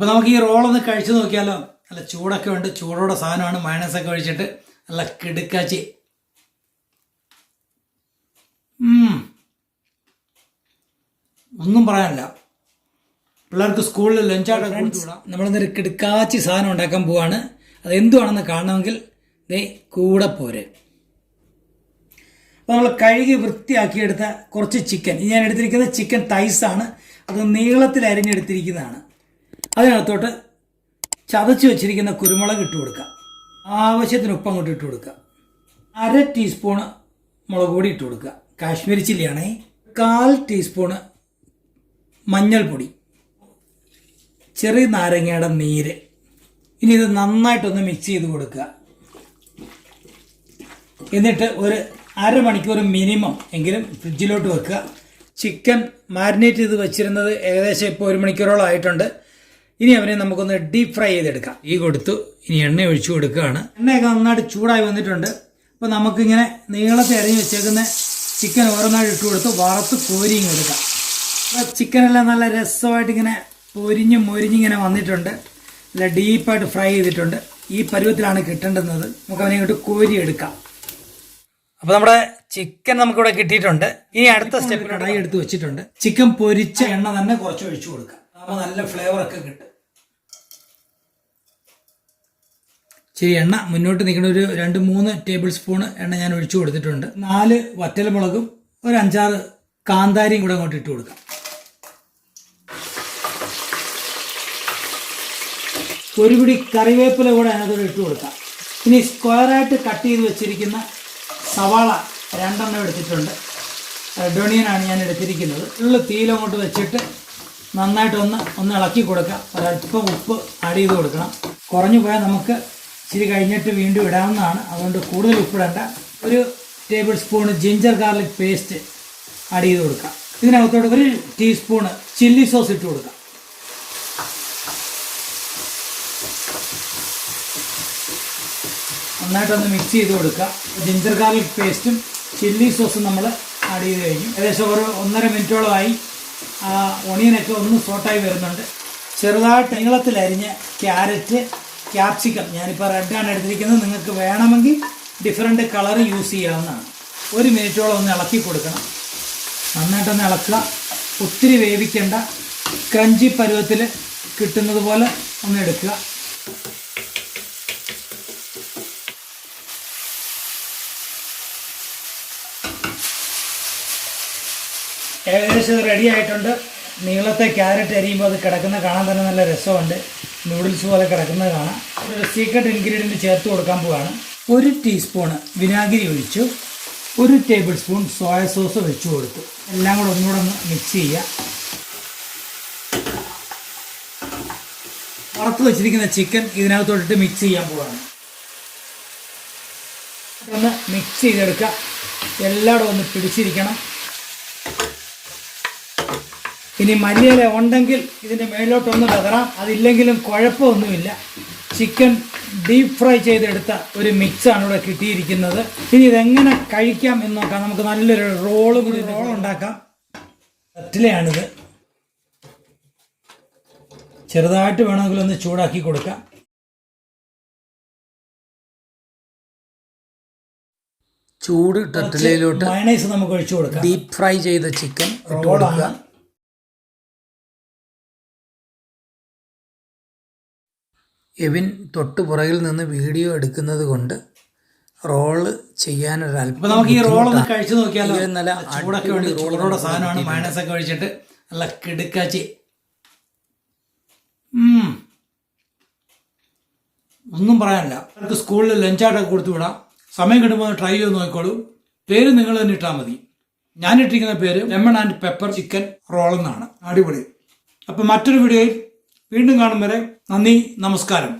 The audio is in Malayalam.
അപ്പോൾ നമുക്ക് ഈ റോളൊന്ന് കഴിച്ചു നോക്കിയാലോ. നല്ല ചൂടൊക്കെ ഉണ്ട്, ചൂടോടെ സാധനമാണ്. മയണൈസൊക്കെ ഒഴിച്ചിട്ട് നല്ല കിടുക്കാച്ചി. ഒന്നും പറയാനില്ല. പിള്ളേർക്ക് സ്കൂളിൽ ലഞ്ചായിട്ട് കൊടുത്തുവിടാം. നമ്മളിന്നൊരു കിടുക്കാച്ചി സാധനം ഉണ്ടാക്കാൻ പോവാണ്. അതെന്തുവാണെന്ന് കാണണമെങ്കിൽ ദേ കൂടെ പോരെ. അപ്പോൾ നമ്മൾ കഴുകി വൃത്തിയാക്കിയെടുത്ത കുറച്ച് ചിക്കൻ, ഞാൻ എടുത്തിരിക്കുന്നത് ചിക്കൻ തൈസാണ്. അത് നീളത്തിൽ അരിഞ്ഞെടുത്തിരിക്കുന്നതാണ്. അതിനകത്തോട്ട് ചതച്ച് വെച്ചിരിക്കുന്ന കുരുമുളക് ഇട്ട് കൊടുക്കുക. ആവശ്യത്തിന് ഉപ്പ് അങ്ങോട്ട് ഇട്ട് കൊടുക്കുക. 1/2 ടീസ്പൂണ് മുളക് പൊടി ഇട്ട് കൊടുക്കുക. കാശ്മീരി ചില്ലിയാണേ. 1/4 ടീസ്പൂണ് മഞ്ഞൾപ്പൊടി, ചെറിയ നാരങ്ങയുടെ നീര്. ഇനി ഇത് നന്നായിട്ടൊന്ന് മിക്സ് ചെയ്ത് കൊടുക്കുക. എന്നിട്ട് ഒരു അരമണിക്കൂർ മിനിമം എങ്കിലും ഫ്രിഡ്ജിലോട്ട് വെക്കുക. ചിക്കൻ മാരിനേറ്റ് ചെയ്ത് വെച്ചിരുന്നത് ഏകദേശം ഇപ്പോൾ 1 മണിക്കൂറോളം ആയിട്ടുണ്ട്. ഇനി അവനെ നമുക്കൊന്ന് ഡീപ്പ് ഫ്രൈ ചെയ്തെടുക്കാം. ഈ കൊടുത്തു. ഇനി എണ്ണ ഒഴിച്ചു കൊടുക്കുകയാണ്. എണ്ണയൊക്കെ നന്നായിട്ട് ചൂടായി വന്നിട്ടുണ്ട്. അപ്പോൾ നമുക്കിങ്ങനെ നീളത്തിൽ അരിഞ്ഞ് വെച്ചേക്കുന്ന ചിക്കൻ ഓരോന്നായിട്ട് ഇട്ട് കൊടുത്ത് വറുത്ത് കോരിയും എടുക്കാം. അപ്പോൾ ചിക്കനെല്ലാം നല്ല രസമായിട്ട് ഇങ്ങനെ മൊരിഞ്ഞിങ്ങനെ വന്നിട്ടുണ്ട്. നല്ല ഡീപ്പായിട്ട് ഫ്രൈ ചെയ്തിട്ടുണ്ട്. ഈ പരുവത്തിലാണ് കിട്ടേണ്ടുന്നത്. നമുക്ക് അവനെ ഇങ്ങോട്ട് കോരി എടുക്കാം. അപ്പോൾ നമ്മുടെ ചിക്കൻ നമുക്കിവിടെ കിട്ടിയിട്ടുണ്ട്. ഇനി അടുത്ത സ്റ്റെപ്പിൽ കടായി എടുത്ത് വെച്ചിട്ടുണ്ട്. ചിക്കൻ പൊരിച്ച എണ്ണ തന്നെ കുറച്ച് ഒഴിച്ചു കൊടുക്കാം. അപ്പോൾ നല്ല ഫ്ലേവറൊക്കെ കിട്ടും. ശരി, എണ്ണ മുന്നോട്ട് നിൽക്കുന്ന ഒരു 2-3 ടേബിൾ സ്പൂൺ എണ്ണ ഞാൻ ഒഴിച്ചു കൊടുത്തിട്ടുണ്ട്. 4 വറ്റൽമുളകും ഒരു 5-6 കാന്താരിയും കൂടെ അങ്ങോട്ട് ഇട്ട് കൊടുക്കാം. ഒരു പിടി കറിവേപ്പില കൂടെ അതിനകത്തോട് ഇട്ട് കൊടുക്കാം. ഇനി സ്ക്വയറായിട്ട് കട്ട് ചെയ്ത് വെച്ചിരിക്കുന്ന സവാള 2 എണ്ണം എടുത്തിട്ടുണ്ട്. റെഡ് ഓണിയനാണ് ഞാൻ എടുത്തിരിക്കുന്നത്. തീയിലങ്ങോട്ട് വെച്ചിട്ട് നന്നായിട്ടൊന്ന് ഇളക്കി കൊടുക്കാം. ഒരല്പം ഉപ്പ് ആഡ് ചെയ്ത് കൊടുക്കണം. കുറഞ്ഞു പോയാൽ നമുക്ക് ഇച്ചിരി കഴിഞ്ഞിട്ട് വീണ്ടും ഇടാവുന്നതാണ്. അതുകൊണ്ട് കൂടുതൽ ഉപ്പിടേണ്ട. ഒരു table spoon ginger garlic paste add ചെയ്ത് കൊടുക്കാം. ഇതിനകത്തോട്ട് 1 ടീസ്പൂണ് ചില്ലി സോസ് ഇട്ട് കൊടുക്കാം. നന്നായിട്ടൊന്ന് മിക്സ് ചെയ്ത് കൊടുക്കുക. ജിഞ്ചർ ഗാർലിക് പേസ്റ്റും ചില്ലി സോസും നമ്മൾ ആഡ് ചെയ്ത് കഴിഞ്ഞു. ഏകദേശം ഒരു 1.5 മിനിറ്റോളമായി. ഒണിയനൊക്കെ ഒന്ന് സോട്ടായി വരുന്നുണ്ട്. ചെറുതായിട്ട് നീളത്തിലരിഞ്ഞ ക്യാരറ്റ്, ക്യാപ്സിക്കം, ഞാനിപ്പോൾ റെഡാണ് എടുത്തിരിക്കുന്നത്. നിങ്ങൾക്ക് വേണമെങ്കിൽ ഡിഫറെൻറ്റ് കളർ യൂസ് ചെയ്യാവുന്നതാണ്. 1 മിനിറ്റോളം ഒന്ന് ഇളക്കി കൊടുക്കണം. നന്നായിട്ടൊന്ന് ഇളക്കുക. ഒത്തിരി വേവിക്കേണ്ട. ക്രഞ്ചി പരുവത്തിൽ കിട്ടുന്നത് പോലെ ഒന്ന് എടുക്കുക. ഏകദേശം റെഡി ആയിട്ടുണ്ട്. നീളത്തെ ക്യാരറ്റ് അരിയുമ്പോൾ അത് കിടക്കുന്ന കാണാൻ തന്നെ നല്ല രസമുണ്ട്. നൂഡിൽസ് പോലെ കിടക്കുന്നത് കാണാം. ഒരു സീക്രട്ട് ഇൻഗ്രീഡിയൻറ്റ് ചേർത്ത് കൊടുക്കാൻ പോവുകയാണ്. 1 ടീസ്പൂണ് വിനാഗിരി ഒഴിച്ചു. 1 ടേബിൾ സ്പൂൺ സോയ സോസ് വെച്ചു കൊടുത്തു. എല്ലാം കൂടെ ഒന്നുകൂടെ ഒന്ന് മിക്സ് ചെയ്യുക. വറുത്ത് വെച്ചിരിക്കുന്ന ചിക്കൻ ഇതിനകത്തോട്ടിട്ട് മിക്സ് ചെയ്യാൻ പോവുകയാണ്. ഒന്ന് മിക്സ് ചെയ്തെടുക്കുക. എല്ലായിടും ഒന്ന് പിടിച്ചിരിക്കണം. ഇനി മല്ലിയില ഉണ്ടെങ്കിൽ ഇതിൻ്റെ മേലോട്ടൊന്ന് വിതറാം. അതില്ലെങ്കിലും കുഴപ്പമൊന്നുമില്ല. ചിക്കൻ ഡീപ്പ് ഫ്രൈ ചെയ്തെടുത്ത ഒരു മിക്സാണ് ഇവിടെ കിട്ടിയിരിക്കുന്നത്. ഇനി ഇതെങ്ങനെ കഴിക്കാം എന്ന് നോക്കാം. നമുക്ക് നല്ലൊരു റോൾ ഉണ്ടാക്കാം. കട്ടിലയാണിത്. ചെറുതായിട്ട് വേണമെങ്കിൽ ഒന്ന് ചൂടാക്കി കൊടുക്കാം. ചൂട് ടട്ടിലയിലോട്ട് മയണൈസ് നമുക്ക് ഒഴിച്ചു കൊടുക്കാം. ഡീപ്പ് ഫ്രൈ ചെയ്ത ചിക്കൻ ഇട്ട് കൊടുക്കുക. എവിൻ തൊട്ട് പുറകിൽ നിന്ന് വീഡിയോ എടുക്കുന്നത് കൊണ്ട് റോള് ചെയ്യാനൊരല്പം നമുക്ക് ഈ റോളൊന്ന് കഴിച്ചു നോക്കിയാലോ. നല്ല ചൂടൊക്കെ ഉണ്ട്, ചൂടോടെ സാധനമാണ്. മയണൈസൊക്കെ ഒഴിച്ചിട്ട് നല്ല കിടുക്കാച്ചി. ഒന്നും പറയാനില്ല. അവർക്ക് സ്കൂളിൽ ലഞ്ചായിട്ടൊക്കെ കൊടുത്തു വിടാം. സമയം കിട്ടുമ്പോൾ ട്രൈ ചെയ്ത് നോക്കിക്കോളൂ. പേര് നിങ്ങൾ തന്നെ ഇട്ടാൽ മതി. ഞാനിട്ടിരിക്കുന്ന പേര് lemon and pepper chicken roll എന്നാണ്. അടിപൊളി. അപ്പം മറ്റൊരു വീഡിയോയിൽ വീണ്ടും കാണും വരെ നന്ദി, നമസ്കാരം.